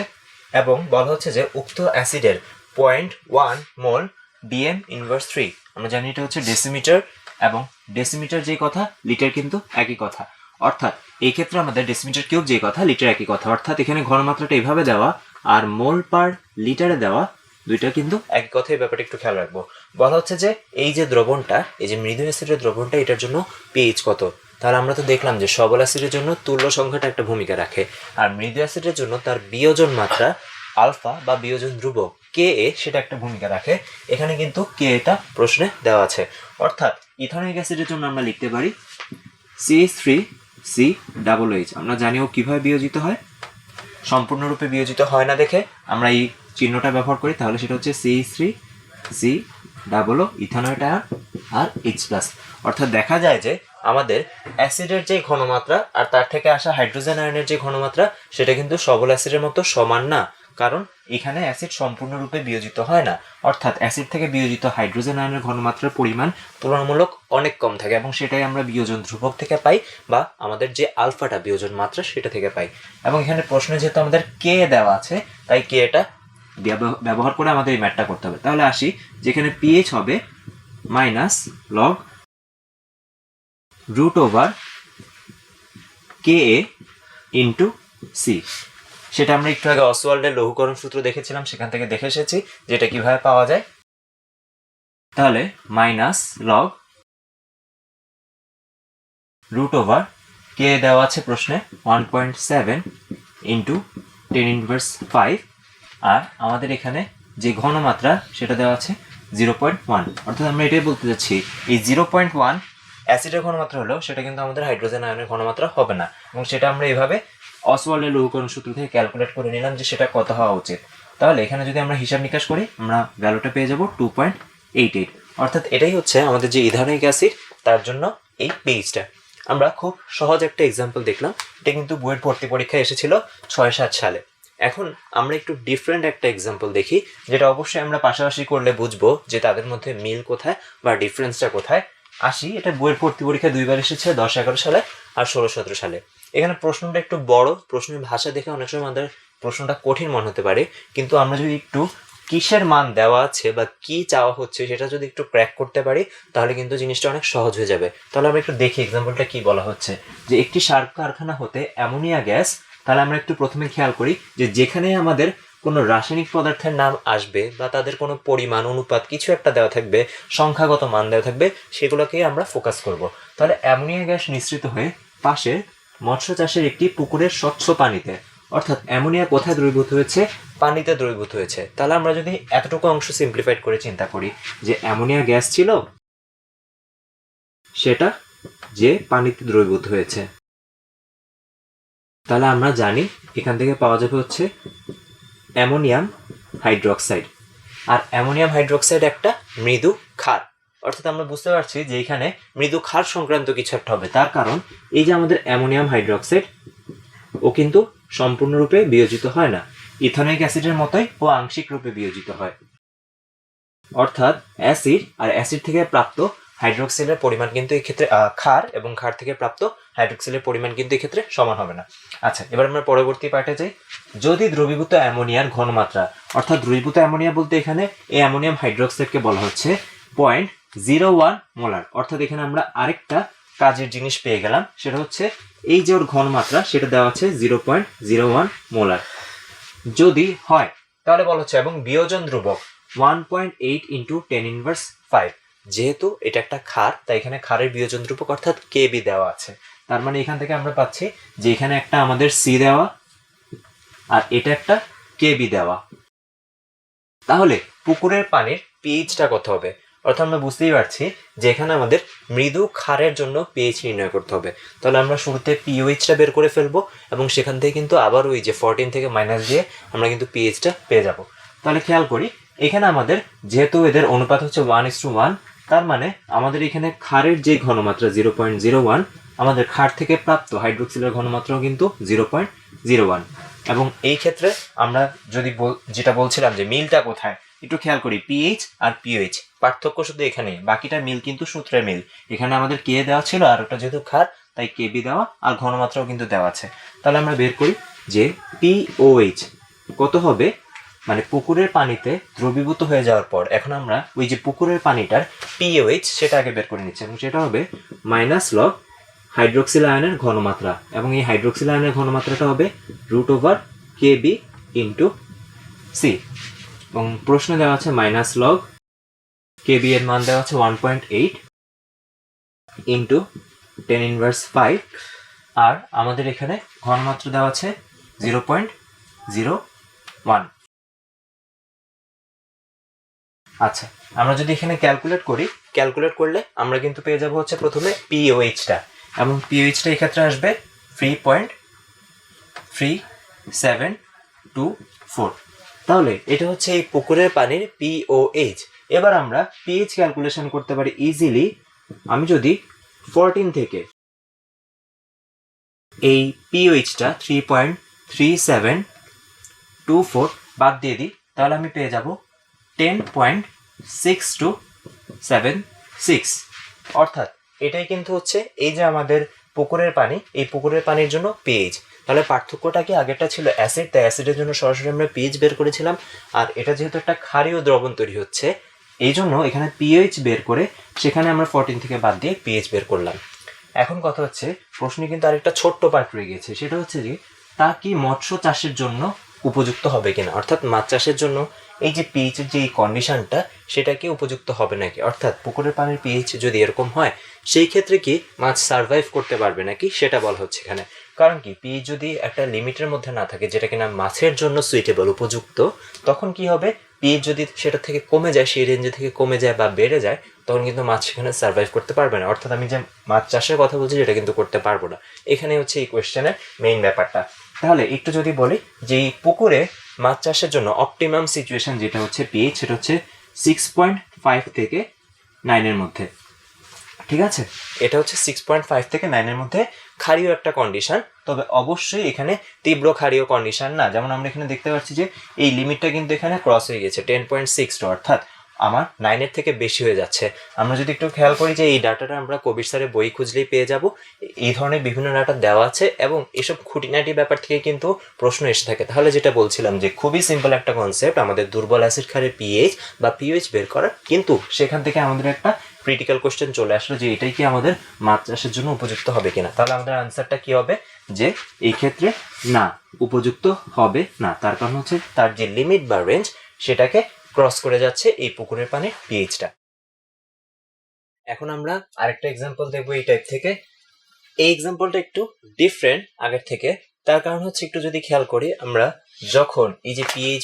এবং বলা হচ্ছে যে উক্ত অ্যাসিডের 0.1 মোল DM−3, আমরা জানি এটা হচ্ছে ডেসিমিটার, এবং ডেসিমিটার যে কথা লিটার কিন্তু একই কথা, অর্থাৎ এই ক্ষেত্রে আমাদের ডেসিমিটার কিউব যে কথা লিটার একই কথা, অর্থাৎ এখানে ঘনমাত্রাটা এইভাবে দেওয়া আর মোল পার লিটারে দেওয়া দুইটা কিন্তু একই কথা। এই ব্যাপারটা একটু খেয়াল রাখবো। বলা হচ্ছে যে এই যে দ্রবণটা, এই যে মৃদু অ্যাসিডের দ্রবণটা, এটার জন্য পিএইচ কত। তাহলে আমরা তো দেখলাম যে সবল অ্যাসিডের জন্য তুল্য সংখ্যাটা একটা ভূমিকা রাখে, আর মৃদু অ্যাসিডের জন্য তার বিয়োজন মাত্রা আলফা বা বিয়োজন ধ্রুবক কে এ সেটা একটা ভূমিকা রাখে। এখানে কিন্তু কে এটা প্রশ্নে দেওয়া আছে, অর্থাৎ ইথানোয়িক অ্যাসিডের জন্য আমরা লিখতে পারি CH3COOH। আমরা জানিও কিভাবে বিয়োজিত হয়, সম্পূর্ণরূপে বিয়োজিত হয় না দেখে আমরা এই চিহ্নটা ব্যবহার করি, তাহলে সেটা হচ্ছে CH3COO ইথানয়েড আয়ন আর H+। অর্থাৎ দেখা যায় যে আমাদের অ্যাসিডের যে ঘনমাত্রা আর তার থেকে আসা হাইড্রোজেন আয়নের যে ঘনমাত্রা সেটা কিন্তু সবল অ্যাসিডের মতো সমান না, কারণ এখানে অ্যাসিড সম্পূর্ণরূপে বিয়োজিত হয় না, অর্থাৎ অ্যাসিড থেকে বিয়োজিত হাইড্রোজেন আয়নের ঘনমাত্রার পরিমাণ তুলনামূলক অনেক কম থাকে, এবং সেটাই আমরা বিয়োজন ধ্রুবক থেকে পাই, বা আমাদের যে আলফাটা বিয়োজন মাত্রা সেটা থেকে পাই। এবং এখানে প্রশ্নে যেহেতু আমাদের কে দেওয়া আছে তাই কে এটা ব্যবহার করে আমাদের এই ম্যাথটা করতে হবে। তাহলে আসি, যেখানে পিএইচ হবে -log √KA × C, সেটা আমরা একটু আগে অসওয়াল্ডের লঘুকরণ সূত্র দেখেছিলাম, সেখান থেকে দেখে এসেছি যেটা কিভাবে পাওয়া যায়। তাহলে -log √K দেওয়া আছে প্রশ্নে 1.7 × 10⁻5, আর আমাদের এখানে যে ঘনমাত্রা সেটা দেওয়া আছে 0.1, অর্থাৎ আমরা এটাই বলতে চাচ্ছি এই 0.1 অ্যাসিডের ঘনমাত্রা হলেও সেটা কিন্তু আমাদের হাইড্রোজেন আয়নের ঘনমাত্রা হবে না, এবং সেটা আমরা এইভাবে অসওয়াল্ডের লঘুকরণ সূত্র থেকে ক্যালকুলেট করে নিলাম যে সেটা কত হওয়া উচিত। তাহলে এখানে যদি আমরা হিসাব নিকাশ করি আমরা ভ্যালুটা পেয়ে যাব 2.88, অর্থাৎ এটাই হচ্ছে আমাদের যে ইথানোয়িক অ্যাসিড তার জন্য এই পিএইচটা। আমরা খুব সহজ একটা এক্সাম্পল দেখলাম, এটা কিন্তু বইয়ের ভর্তি পরীক্ষায় এসেছিল 6-7 সালে। এখন আমরা একটু ডিফারেন্ট একটা এক্সাম্পল দেখি, যেটা অবশ্যই আমরা পাশাপাশি করলে বুঝবো যে তাদের মধ্যে মিল কোথায় বা ডিফারেন্সটা কোথায়। আসি, এটা বইয়ের ভর্তি পরীক্ষায় 2বার এসেছে, 10-11 সালে আর 16-17 সালে। এখানে প্রশ্নটা একটু বড়, প্রশ্নের ভাষা দেখে অনেক সময় আমাদের প্রশ্নটা কঠিন মনে হতে পারে, কিন্তু আমরা যদি একটু কিসের মান দেওয়া আছে বা কি চাওয়া হচ্ছে সেটা যদি একটু ক্র্যাক করতে পারি তাহলে কিন্তু জিনিসটা অনেক সহজ হয়ে যাবে। তাহলে আমরা একটু দেখি এক্সাম্পলটা কি বলা হচ্ছে, যে একটি সার কারখানা হতে অ্যামোনিয়া গ্যাস, তাহলে আমরা একটু প্রথমে খেয়াল করি যে যেখানে আমাদের কোনো রাসায়নিক পদার্থের নাম আসবে বা তাদের কোনো পরিমাণ অনুপাত কিছু একটা দেওয়া থাকবে, সংখ্যাগত মান দেওয়া থাকবে, সেগুলোকেই আমরা ফোকাস করব। তাহলে অ্যামোনিয়া গ্যাস নিঃসৃত হয়ে পাশে মৎস্য চাষের একটি পুকুরের স্বচ্ছ পানিতে, অর্থাৎ অ্যামোনিয়া কোথায় দ্রবীভূত হয়েছে, পানিতে দ্রবীভূত হয়েছে। তাহলে আমরা যদি এতটুকু অংশ সিম্পলিফাইড করে চিন্তা করি যে অ্যামোনিয়া গ্যাস ছিল সেটা যে পানিতে দ্রবীভূত হয়েছে, তাহলে আমরা জানি এখান থেকে পাওয়া যাবে হচ্ছে অ্যামোনিয়াম হাইড্রোক্সাইড। আর অ্যামোনিয়াম হাইড্রোক্সাইড একটা মৃদু ক্ষার। অর্থাৎ আমরা বুঝতে পারছি যে এখানে মৃদু ক্ষার সংক্রান্ত কিছু একটা হবে, তার কারণ এই যে আমাদের অ্যামোনিয়াম হাইড্রোক্সাইড ও কিন্তু সম্পূর্ণরূপে বিয়োজিত হয় না, ইথানোয়িক অ্যাসিডের মতোই ও আংশিক রূপে বিয়োজিত হয়। অর্থাৎ অ্যাসিড আর অ্যাসিড থেকে প্রাপ্ত হাইড্রোক্সিলের পরিমাণ কিন্তু এই ক্ষেত্রে ক্ষার এবং ক্ষার থেকে প্রাপ্ত হাইড্রোক্সিলের পরিমাণ কিন্তু এই ক্ষেত্রে সমান হবে না। আচ্ছা, এবার আমরা পরবর্তী পার্টে যাই। যদি দ্রবীভূত অ্যামোনিয়ার ঘনমাত্রা, অর্থাৎ দ্রবীভূত অ্যামোনিয়া বলতে এখানে এই অ্যামোনিয়াম হাইড্রোক্সাইডকে বলা হচ্ছে 0.01 মোলার। অর্থাৎ এখানে আমরা আরেকটা কাজের জিনিস পেয়ে গেলাম, সেটা হচ্ছে এই যে ওর ঘনমাত্রা সেটা দেওয়া আছে 0.01 মোলার। যদি হয় তাহলে বলা হচ্ছে এবং বিয়োজন ধ্রুবক 1.8 ইন্টু 10⁻⁵। যেহেতু এটা একটা ক্ষার, তাই এখানে ক্ষারের বিয়োজন ধ্রুবক অর্থাৎ কেবি দেওয়া আছে। তার মানে এখান থেকে আমরা পাচ্ছি যে এখানে একটা আমাদের সি দেওয়া আর এটা একটা কেবি দেওয়া। তাহলে পুকুরের পানির পিএইচটা কত হবে? অর্থাৎ আমরা বুঝতেই পারছি যে এখানে আমাদের মৃদু ক্ষারের জন্য পিএইচ নির্ণয় করতে হবে। তাহলে আমরা শুরুতে পিওএইচটা বের করে ফেলবো এবং সেখান থেকে কিন্তু আবার ওই যে 14 থেকে মাইনাস দিয়ে আমরা কিন্তু পিএইচটা পেয়ে যাব। তাহলে খেয়াল করি এখানে আমাদের যেহেতু এদের অনুপাত হচ্ছে 1:1, তার মানে আমাদের এখানে ক্ষারের যে ঘনমাত্রা 0.01, আমাদের ক্ষার থেকে প্রাপ্ত হাইড্রোক্সিলের ঘনমাত্রাও কিন্তু 0.01। এবং এই ক্ষেত্রে আমরা যদি যেটা বলছিলাম যে মিলটা কোথায়, একটু খেয়াল করি পিএইচ আর পিওএইচ পার্থক্য শুধু এখানেই, বাকিটা মিল কিন্তু সূত্রের মিল। এখানে আমাদের কে দেওয়া ছিল আর ওটা যেহেতু ক্ষার তাই কেবি দেওয়া আর ঘনমাত্রাও কিন্তু দেওয়া আছে। তাহলে আমরা বের করি যে পিওএইচ কত হবে, মানে পুকুরের পানিতে দ্রবীভূত হয়ে যাওয়ার পর এখন আমরা ওই যে পুকুরের পানিটার পিওএইচ সেটা আগে বের করে নিচ্ছি এবং সেটা হবে মাইনাস লগ হাইড্রোক্সিল আয়নের ঘনমাত্রা, এবং এই হাইড্রোক্সিল আয়নের ঘনমাত্রাটা হবে √KB ইন্টু সি। এবং প্রশ্নে দেওয়া আছে মাইনাস লগ কেবি এর মান দেওয়া আছে 1.8 ইন্টু 10⁻⁵, আর আমাদের এখানে ঘনমাত্রা দেওয়া আছে 0.01। আচ্ছা, আমরা যদি এখানে ক্যালকুলেট করলে আমরা কিন্তু পেয়ে যাব হচ্ছে প্রথমে পিওএইচটা, এবং পিওএইচটা এই ক্ষেত্রে আসবে 3.3724। তাহলে এটা হচ্ছে এই পুকুরের পানির পিওএইচ। এবার আমরা পিএইচ ক্যালকুলেশন করতে পারি ইজিলি। আমি যদি 14 থেকে এই পিওএইচটা 3.3724 বাদ দিয়ে দিই, তাহলে আমি পেয়ে যাব 10.6276। অর্থাৎ এটাই কিন্তু হচ্ছে এই যে আমাদের পুকুরের পানি, এই পুকুরের পানির জন্য পিএইচ। তাহলে পার্থক্যটা কি, আগেরটা ছিল অ্যাসিড, তাই অ্যাসিডের জন্য সরাসরি আমরা পিএইচ বের করেছিলাম, আর এটা যেহেতু একটা ক্ষারীয় দ্রবণ তৈরি হচ্ছে এই জন্য এখানে পিএইচ বের করে সেখানে আমরা 14 থেকে বাদ দিয়ে পিএইচ বের করলাম। এখন কথা হচ্ছে প্রশ্নে কিন্তু আরেকটা ছোট্ট পার্ট রয়ে গেছে, সেটা হচ্ছে যে তা কি মৎস্য চাষের জন্য উপযুক্ত হবে কিনা, অর্থাৎ মাছ চাষের জন্য এই যে পিএইচ এর যে কন্ডিশনটা সেটা কি উপযুক্ত হবে নাকি, অর্থাৎ পুকুরের পানির পিএইচ যদি এরকম হয় সেই ক্ষেত্রে কি মাছ সার্ভাইভ করতে পারবে নাকি সেটা বলা হচ্ছে এখানে। কারণ কি পিএইচ যদি একটা লিমিটের মধ্যে না থাকে যেটা কিনা মাছের জন্য সুইটেবল উপযুক্ত, তখন কি হবে পিএইচ যদি সেটা থেকে কমে যায়, সেই রেঞ্জে থেকে কমে যায় বা বেড়ে যায়, তখন কিন্তু মাছ সেখানে সার্ভাইভ করতে পারবে না। অর্থাৎ আমি যে মাছ চাষের কথা বলছি সেটা কিন্তু করতে পারবো না। এখানে হচ্ছে এই কোয়েশ্চেনের মেইন ব্যাপারটা। তাহলে একটু যদি বলি যে এই পুকুরে মাছ চাষের জন্য অপটিমাম সিচুয়েশন যেটা হচ্ছে পিএইচ, সেটা হচ্ছে 6.5 থেকে 9 এর মধ্যে। ঠিক আছে, এটা হচ্ছে 6.5 থেকে 9 এর মধ্যে ক্ষারীয় একটা কন্ডিশন, তবে অবশ্যই এখানে তীব্র ক্ষারীয় কন্ডিশন না। যেমন আমরা এখানে দেখতে পাচ্ছি যে এই লিমিটটা কিন্তু এখানে ক্রস হয়ে গেছে 10.62, অর্থাৎ আমার 9 এর থেকে বেশি হয়ে যাচ্ছে। আমরা যদি একটু খেয়াল করি যে এই ডাটাটা আমরা কবির স্যারের বই খুঁজলেই পেয়ে যাব, এই ধরনের বিভিন্ন ডাটা দেওয়া আছে এবং এসব খুঁটিনাটি ব্যাপার থেকে কিন্তু প্রশ্ন এসে থাকে। তাহলে যেটা বলছিলাম যে খুবই সিম্পল একটা কনসেপ্ট আমাদের দুর্বল অ্যাসিড ক্ষারের পিএইচ বা পিওএইচ বের করার, কিন্তু সেখান থেকে আমাদের একটা ক্রিটিক্যাল কোশ্চেন চলে আসলো যে এটাই কি আমাদের মাছ চাষের জন্য উপযুক্ত হবে কিনা। তাহলে আমাদের আনসারটা কি হবে যে এই ক্ষেত্রে না, উপযুক্ত হবে না। তার কারণ হচ্ছে তার যে লিমিট বা রেঞ্জ সেটাকে ক্রস করে যাচ্ছে এই পুকুরের পানির পিএইচটা। এখন আমরা আরেকটা এক্সাম্পল দেখবো এই টাইপ থেকে। এই এক্সাম্পলটা একটু ডিফারেন্ট আগের থেকে, তার কারণ হচ্ছে একটু যদি খেয়াল করি আমরা যখন এই যে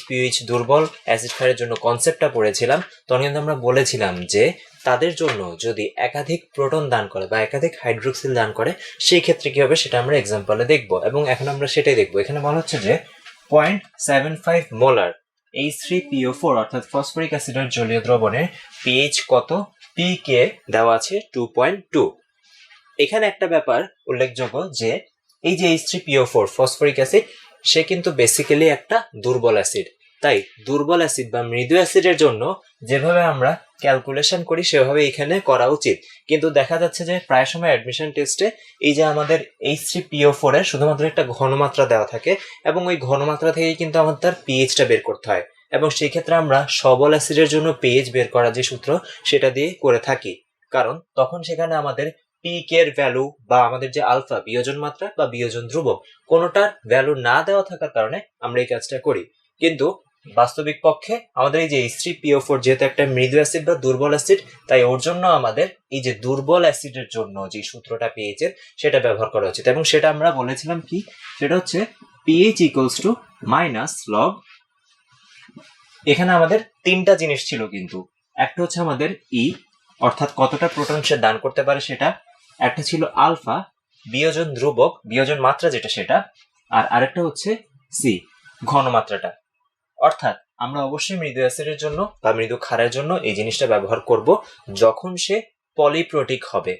পিএইচ দুর্বল অ্যাসিড ক্ষারের জন্য কনসেপ্টটা পড়েছিলাম তখন কিন্তু আমরা বলেছিলাম যে তাদের জন্য যদি একাধিক প্রোটন দান করে বা একাধিক হাইড্রোক্সিল দান করে সেই ক্ষেত্রে কি হবে সেটা আমরা এক্সাম্পলে দেখবো, এবং এখন আমরা সেটাই দেখবো। এখানে বলা হচ্ছে যে 0.75 মোলার H3PO4 অর্থাৎ ফসফরিক অ্যাসিডের জলীয় দ্রবণের পিএইচ কত? পিকে দেওয়া আছে 2.2। এখানে একটা ব্যাপার উল্লেখযোগ্য যে এই যে H3PO4 ফসফরিক অ্যাসিড সে কিন্তু বেসিক্যালি একটা দুর্বল অ্যাসিড। তাই দুর্বল অ্যাসিড বা মৃদু অ্যাসিডের জন্য যেভাবে আমরা ক্যালকুলেশন করি সেভাবে এখানে করা উচিত, কিন্তু দেখা যাচ্ছে যে প্রায় সময় অ্যাডমিশন টেস্টে এই যে আমাদের H3PO4 এর শুধুমাত্র একটা ঘনমাত্রা দেওয়া থাকে এবং ওই ঘনমাত্রা থেকেই কিন্তু আমাদের তার পিএইচটা বের করতে হয়, এবং সেই ক্ষেত্রে আমরা সবল অ্যাসিডের জন্য পিএইচ বের করা যে সূত্র সেটা দিয়ে করে থাকি, কারণ তখন সেখানে আমাদের পিকে এর ভ্যালু বা আমাদের যে আলফা বিয়োজন মাত্রা বা বিয়োজন ধ্রুবক কোনোটার ভ্যালু না দেওয়া থাকার কারণে আমরা এই কাজটা করি। কিন্তু বাস্তবিক পক্ষে আমাদের এই যে H3PO4 যেহেতু একটা মৃদু অ্যাসিড বা দুর্বল অ্যাসিড, তাই ওর জন্য আমাদের এই যে দুর্বল অ্যাসিডের জন্য যে সূত্রটা পিএইচ এর সেটা ব্যবহার করা উচিত, এবং সেটা আমরা বলেছিলাম কি, সেটা হচ্ছে pH equals to minus log. এখানে আমাদের তিনটা জিনিস ছিল, কিন্তু একটা হচ্ছে আমাদের ই অর্থাৎ কতটা প্রোটন সে দান করতে পারে সেটা, একটা ছিল আলফা বিয়োজন ধ্রুবক বিয়োজন মাত্রা যেটা সেটা, আর আরেকটা হচ্ছে সি ঘনমাত্রাটা। অর্থাৎ আমরা অবশ্যই মৃদু অ্যাসিডের জন্য বা মৃদু ক্ষারের জন্য এই জিনিসটা ব্যবহার করব যখন সে পলিপ্রোটিক হবে।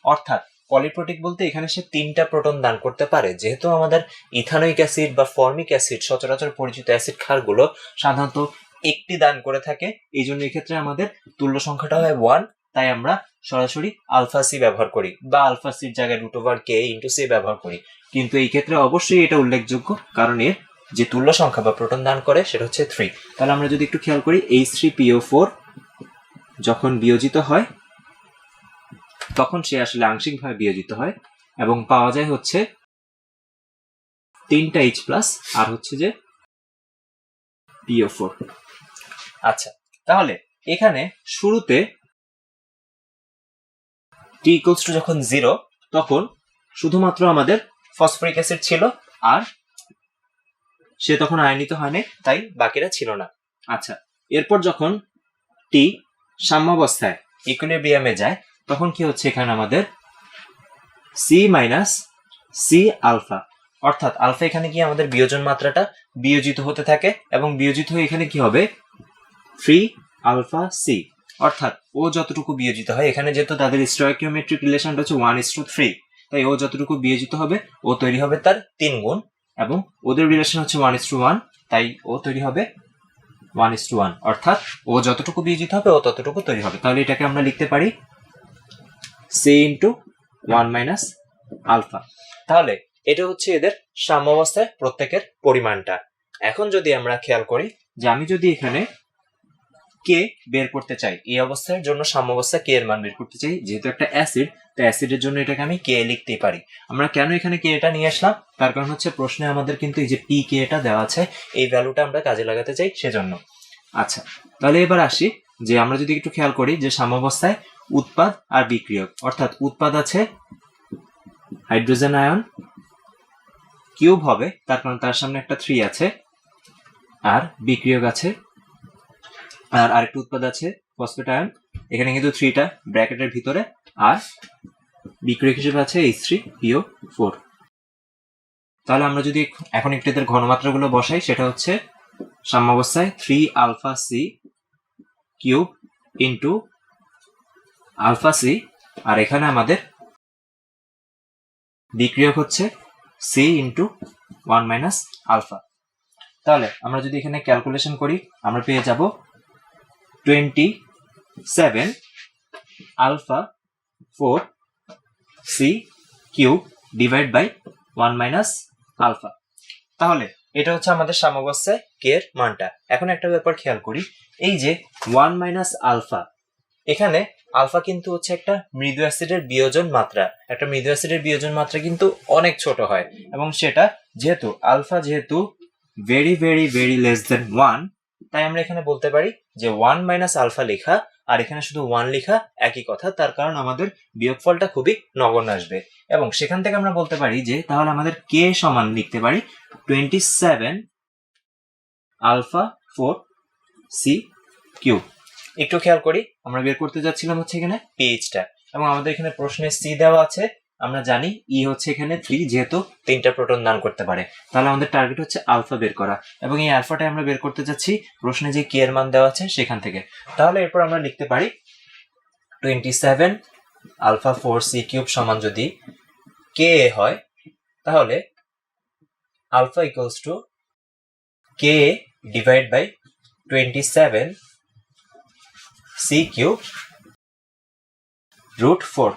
অর্থাৎ পলিপ্রোটিক বলতে এখানে সে তিনটা প্রোটন দান করতে পারে, যেহেতু আমাদের ইথানোইক অ্যাসিড বা ফর্মিক অ্যাসিড সচরাচর পরিচিত অ্যাসিড ক্ষারগুলো সাধারণত একটি দান করে থাকে, এই জন্য এক্ষেত্রে আমাদের তুল্য সংখ্যাটা হয় 1, তাই আমরা সরাসরি আলফা সি ব্যবহার করি বা আলফা সির জায়গায় √k/c ব্যবহার করি। কিন্তু এই ক্ষেত্রে অবশ্যই এটা উল্লেখযোগ্য, কারণ এর যে তুল্য সংখ্যা বা প্রোটন দান করে সেটা হচ্ছে 3। তাহলে আমরা যদি একটু খেয়াল করি, H3PO4 যখন বিয়োজিত হয় তখন সে আসলে আংশিকভাবে বিয়োজিত হয় এবং পাওয়া যায় হচ্ছে 3টা H+ আর হচ্ছে যে PO4। আচ্ছা, তাহলে এখানে শুরুতে t ইকুয়ালস টু যখন 0 তখন শুধুমাত্র আমাদের ফসফরিক অ্যাসিড ছিল আর সে তখন আয়নিত হয়নি, তাই বাকিরা ছিল না। আচ্ছা, এরপর যখন টি সাম্যাবস্থায় ইকুইলিব্রিয়ামে যায় তখন কি হচ্ছে, এখানে আমাদের সি মাইনাস সি আলফা, অর্থাৎ আলফা এখানে কি আমাদের বিয়োজন মাত্রাটা বিয়োজিত হতে থাকে এবং বিয়োজিত হয়ে এখানে কি হবে 3 আলফা সি, অর্থাৎ ও যতটুকু বিয়োজিত হয়, এখানে যেহেতু তাদের স্টয়কিওমেট্রিক রিলেশনটা হচ্ছে 1:3, তাই ও যতটুকু বিয়োজিত হবে ও তৈরি হবে তার 3 গুণ, এবং ওদের রিলেশন হচ্ছে 1:1, তাই ও তৈরি হবে 1:1, অর্থাৎ ও যতটুকু বিয়োজিত হবে ও ততটুকু তৈরি হবে। তাহলে এটাকে আমরা লিখতে পারি সি ইন্টু 1 মাইনাস আলফা। তাহলে এটা হচ্ছে এদের সাম্যাবস্থায় প্রত্যেকের পরিমাণটা। এখন যদি আমরা খেয়াল করি যে আমি যদি এখানে কে বের করতে চাই, এই অবস্থার জন্য সাম্যাবস্থা কে এর মান বের করতে চাই, যেহেতু একটা অ্যাসিড, তো অ্যাসিডের জন্য এটাকে আমি কে লিখতেই পারি। আমরা কেন এখানে কে এটা নিয়ে আসলাম, তার কারণ হচ্ছে প্রশ্নে আমাদের কিন্তু এই যে পি কে এটা দেওয়া আছে, এই ভ্যালুটা আমরা কাজে লাগাতে চাই সেজন্য। আচ্ছা, তাহলে এবার আসি যে আমরা যদি একটু খেয়াল করি যে সাম্যাবস্থায় উৎপাদ আর বিক্রিয়ক, অর্থাৎ উৎপাদ আছে হাইড্রোজেন আয়ন কিউব হবে, তার কারণ তার সামনে একটা 3 আছে, আর বিক্রিয়ক আছে আর আরেকটা উৎপাদ আছে ফসফেট আয়ন, এখানে কিন্তু 3টা ব্র্যাকেটের ভিতরে, আর বিক্রিয়ক হিসেবে আছে H3PO4। তাহলে আমরা যদি এখন একটু এদের ঘনমাত্রাগুলো বসাই, সেটা হচ্ছে সাম্যাবস্থায় 3 alpha C cube into alpha C, আর এখানে আমাদের বিক্রিয়ক হচ্ছে সি ইন্টু 1 মাইনাস আলফা। তাহলে আমরা যদি এখানে ক্যালকুলেশন করি আমরা পেয়ে যাব 27 alpha 4 C cube divide by 1 minus alpha. তাহলে এটা হচ্ছে আমাদের সাম্যাবস্থায় কে এর মানটা। এখন একটা ব্যাপার খেয়াল করি, এই যে 1 মাইনাস আলফা, এখানে আলফা কিন্তু হচ্ছে একটা মৃদু অ্যাসিডের বিয়োজন মাত্রা। একটা মৃদু অ্যাসিডের বিয়োজন মাত্রা কিন্তু অনেক ছোট হয়, এবং সেটা যেহেতু আলফা যেহেতু very very very less than 1, তাই আমরা এখানে বলতে পারি যে 1 মাইনাস আলফা লেখা আর এখানে শুধু 1 লেখা একই কথা, তার কারণ আমাদের বিয়োগফলটা খুবই নগণ্য আসবে। এবং সেখান থেকে আমরা বলতে পারি যে তাহলে আমাদের কে সমান লিখতে পারি 27 আলফা 4 সি কিউব। একটু খেয়াল করি, আমরা বের করতে যাচ্ছিলাম হচ্ছে এখানে পিএইচটা, এবং আমাদের এখানে প্রশ্নে সি দেওয়া আছে আমরা জানি ই হচ্ছে এখানে 3 যেহেতু 3টা প্রোটন দান করতে পারে। তাহলে আমাদের টার্গেট হচ্ছে আলফা বের করা, এবং এই আলফাটাই আমরা বের করতে যাচ্ছি প্রশ্নে যে কে এর মান দেওয়া আছে সেখান থেকে। তাহলে এরপর আমরা লিখতে পারি 27 আলফা 4c³ সমান যদি কে হয়, তাহলে alpha equals to K divide by 27c³ √4।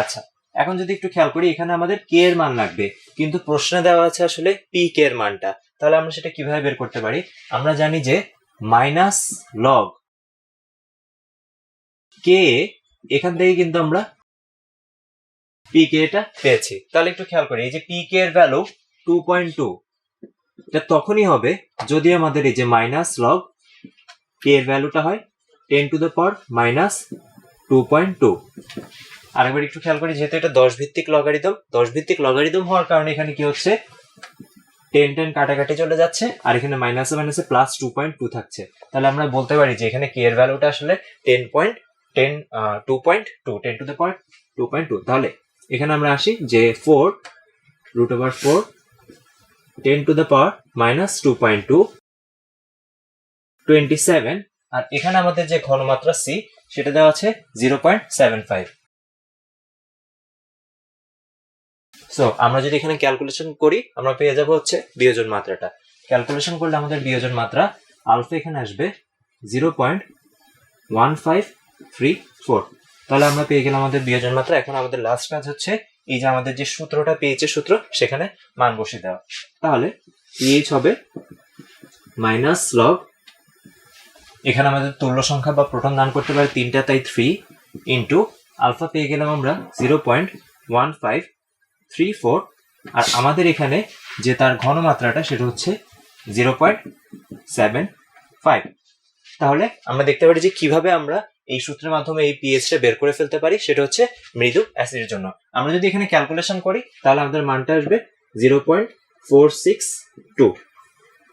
আচ্ছা, এখন যদি একটু খেয়াল করি, এখানে আমাদের কে এর মান লাগবে, কিন্তু প্রশ্নে দেওয়া আছে আসলে পি কে এর মানটা। তাহলে আমরা সেটা কিভাবে বের করতে পারি? আমরা জানি যে মাইনাস লগ কে, এখান থেকে কিন্তু আমরা পি কে টা পেয়েছি। তাহলে একটু খেয়াল করি, এই যে পি কে এর ভ্যালু 2.2, এটা তখনই হবে যদি আমাদের এই যে মাইনাস লগ কে এর ভ্যালুটা হয় 10⁻⁻2.2। আরেকবার একটু খেয়াল করি, যেহেতু এটা 10 ভিত্তিক লগারিদম হওয়ার কারণে এখানে কি হচ্ছে 10 কাটাকাটি চলে যাচ্ছে, আর এখানে মাইনাসে মাইনাসে প্লাস 2.2 থাকছে। তাহলে আমরা বলতে পারি যে এখানে কে এর ভ্যালুটা আসলে 10.2.2। তাহলে এখানে আমরা আসি যে 4√4 10⁻⁻2.2 27, আর এখানে আমাদের যে ঘনমাত্রা সি সেটা দেওয়া আছে 0.75। সো আমরা যদি এখানে ক্যালকুলেশন করি, আমরা পেয়ে যাব হচ্ছে বিয়োজন মাত্রাটা। ক্যালকুলেশন করলে আমাদের বিয়োজন মাত্রা আলফা এখানে আসবে 0.1534। তাহলে আমরা পেয়ে গেলাম আমাদের বিয়োজন মাত্রা। এখন আমাদের লাস্ট কাজ হচ্ছে এই যে আমাদের যে সূত্রটা পেয়েছে সূত্র, সেখানে মান বসিয়ে দেওয়া। তাহলে পিএইচ হবে মাইনাস লগ, এখানে আমাদের তুল্য সংখ্যা বা প্রোটন দান করতে পারে 3টা, তাই 3 ইন্টু আলফা পেয়ে গেলাম আমরা 0.1534, আর আমাদের এখানে যে তার ঘনমাত্রাটা সেটা হচ্ছে 0.75। তাহলে আমরা দেখতে পারি যে কিভাবে আমরা এই সূত্রের মাধ্যমে এই পিএইচটা বের করে ফেলতে পারি, সেটা হচ্ছে মৃদু অ্যাসিডের জন্য। আমরা যদি এখানে ক্যালকুলেশন করি তাহলে আমাদের মানটা আসবে 0.462।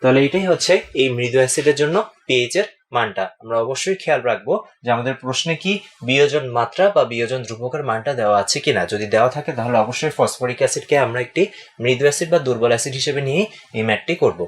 তাহলে এটাই হচ্ছে এই মৃদু অ্যাসিডের জন্য পিএইচ এর মানটা। আমরা অবশ্যই খেয়াল রাখবো যে আমাদের প্রশ্নে কি বিয়োজন মাত্রা বা বিয়োজন ধ্রুবকের মানটা দেওয়া আছে কিনা। যদি দেওয়া থাকে তাহলে অবশ্যই ফসফরিক অ্যাসিডকে আমরা একটি মৃদু অ্যাসিড বা দুর্বল অ্যাসিড হিসেবে নিয়ে এই ম্যাথটি করব।